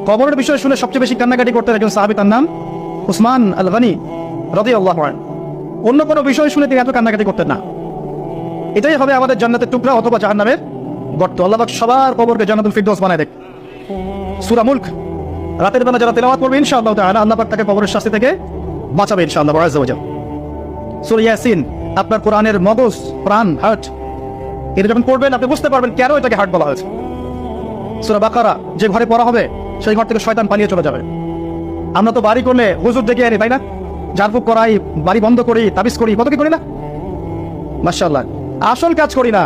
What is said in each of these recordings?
কবরের বিষয় শুনে সবচেয়ে বেশি কান্নাকাটি করতেন একজন সাহাবী, তার নাম উসমান আল গনি রাদিয়াল্লাহু আনহু। অন্য কোনো বিষয় শুনে তিনি এত কান্নাকাটি করতেন না। এটাই হবে আমাদের জান্নাতের টুকরা অথবা জাহান্নামের গর্ত। আল্লাহ পাক সবার কবরকে জান্নাতুল ফিরদৌস বানায় দেখ। সূরা মুলক রাতের বেলা যারা তেলাওয়াত করবে ইনশাআল্লাহ তাআলা আল্লাহ পাক তাকে কবরের শাস্তি থেকে বাঁচাবে ইনশাআল্লাহ আযজা ওয়া জাল। সূরা ইয়াসিন আপনার কোরআনের মগজ, প্রাণ, হার্ট, এটা যখন পড়বেন আপনি বুঝতে পারবেন কেন এটাকে হার্ট বলা হয়েছে। সূরা বাকারা যে ঘরে পড়া হবে সেই ঘর থেকে শয়তান পালিয়ে চলে যাবে। আমরা তো বাড়ি করলে হুজুর ডেকে আনি, তাই না? ঝাড়ফুঁক করাই, বাড়ি বন্ধ করি, তাবিজ করি, কত কি করি না? মাশাআল্লাহ, আসল কাজ করি না।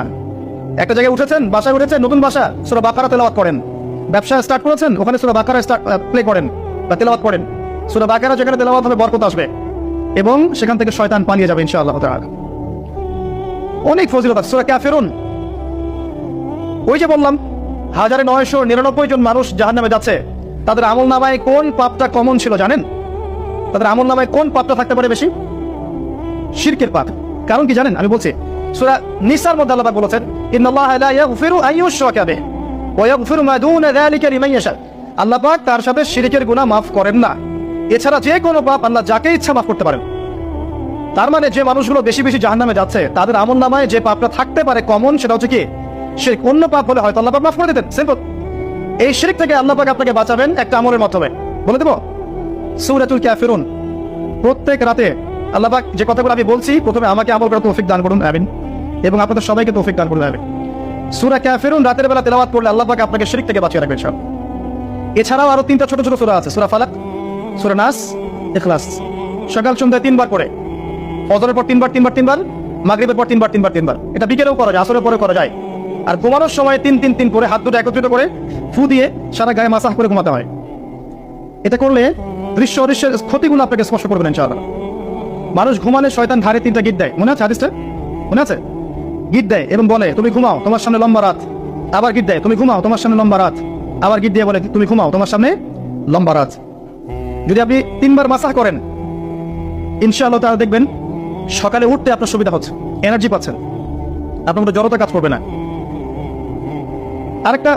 একটা জায়গায় উঠেছেন, বাসায় উঠেছেন, নতুন বাসা, সূরা বাকারা তেলাওয়াত করেন। ব্যবসা স্টার্ট করেছেন, ওখানে সূরা বাকারা প্লে করেন বা তেলাওয়াত করেন। সূরা বাকারা যেখানে তেলাওয়াত হবে বরকত আসবে এবং সেখান থেকে শয়তান পালিয়ে যাবে ইনশাআল্লাহ তাআলা। অনেক ফজিলত আছে। সূরা কাফিরুন, ওই যে বললাম 1999 জন মানুষ জাহান্নামে যাচ্ছে, তাদের আমলনামায় কোন পাপটা কমন ছিল জানেন? তাদের আমলনামায় কোন পাপটা থাকতে পারে বেশি? শিরকের পাপ। কারণ কি জানেন? আমি বলছি, সূরা নিসার মধ্যে আল্লাহ বলেছেন, ইন্নাল্লাহা লা ইয়াগফিরু আন ইউশরাকা বিহি ওয়া ইয়াগফিরু মা দুনা যালিকা লিমান ইয়াশা। আল্লাহ পাক তার সাথে শিরকের গুনাহ মাফ করেন না, এছাড়া যে কোনো পাপ আল্লাহ যাকে ইচ্ছা মাফ করতে পারেন। তার মানে যে মানুষগুলো বেশি বেশি জাহান্নামে যাচ্ছে তাদের আমলনামায় যে পাপটা থাকতে পারে কমন, সেটা হচ্ছে কি? শিরক। অন্য পাপ হলে হয়তো আল্লাহ পাক মাফ করে দিতেন, সিম্পল। এই শিরক থেকে আল্লাহ পাক আপনাকে বাঁচাবেন একটা আমলের মাধ্যমে। বলে দেব সূরাতুল কাফিরুন। প্রত্যেক রাতে আল্লাহ পাক যে কথাগুলো আমি বলছি, প্রথমে আমাকে আমল করার তৌফিক দান করুন, আমিন, এবং আপনাদের সবাইকে তৌফিক দান করুন, আমিন। সূরা কাফিরুন রাতের বেলা তেলাওয়াত করলে আল্লাহ পাক আপনাকে শিরক থেকে বাঁচিয়ে রাখবেন সব। এছাড়াও আরো 3টা ছোট ছোট সূরা আছে, সূরা ফালাক, সূরা নাস, ইখলাস। সকাল সন্ধ্যায় 3 বার করে, ফজরের পর 3 বার, মাগরিবের পর 3 বার। এটা বিকেলেও করা যায়, আসরের পরে করা যায়। আর ঘুমানোর সময় 3 করে হাত দুটো একত্রিত করে ফু দিয়ে সারা গায়ে মাসাজ করে ঘুমাতে হয়। এটা করলে দৃশ্য অদৃশ্যের ক্ষতিগুলো আপনাকে স্পর্শ করবেন ইনশাআল্লাহ। মানুষ ঘুমালে শয়তান ধারে 3টা গিট দেয়, মনে আছে হাদিসটা? মনে আছে? গিট দেয় এবং বলে তুমি ঘুমাও, তোমার সামনে লম্বা রাত। আবার গিট দেয়, তুমি ঘুমাও, তোমার সামনে লম্বা রাত। আবার গিট দিয়ে বলে তুমি ঘুমাও, তোমার সামনে লম্বা রাত। যদি আপনি 3 বার মাসাজ করেন ইনশাআল্লাহ তাহলে দেখবেন সকালে উঠতে আপনার সুবিধা হচ্ছে, এনার্জি পাচ্ছেন, আপনার মধ্যে জড়তা কাজ করবে না। আরেকটা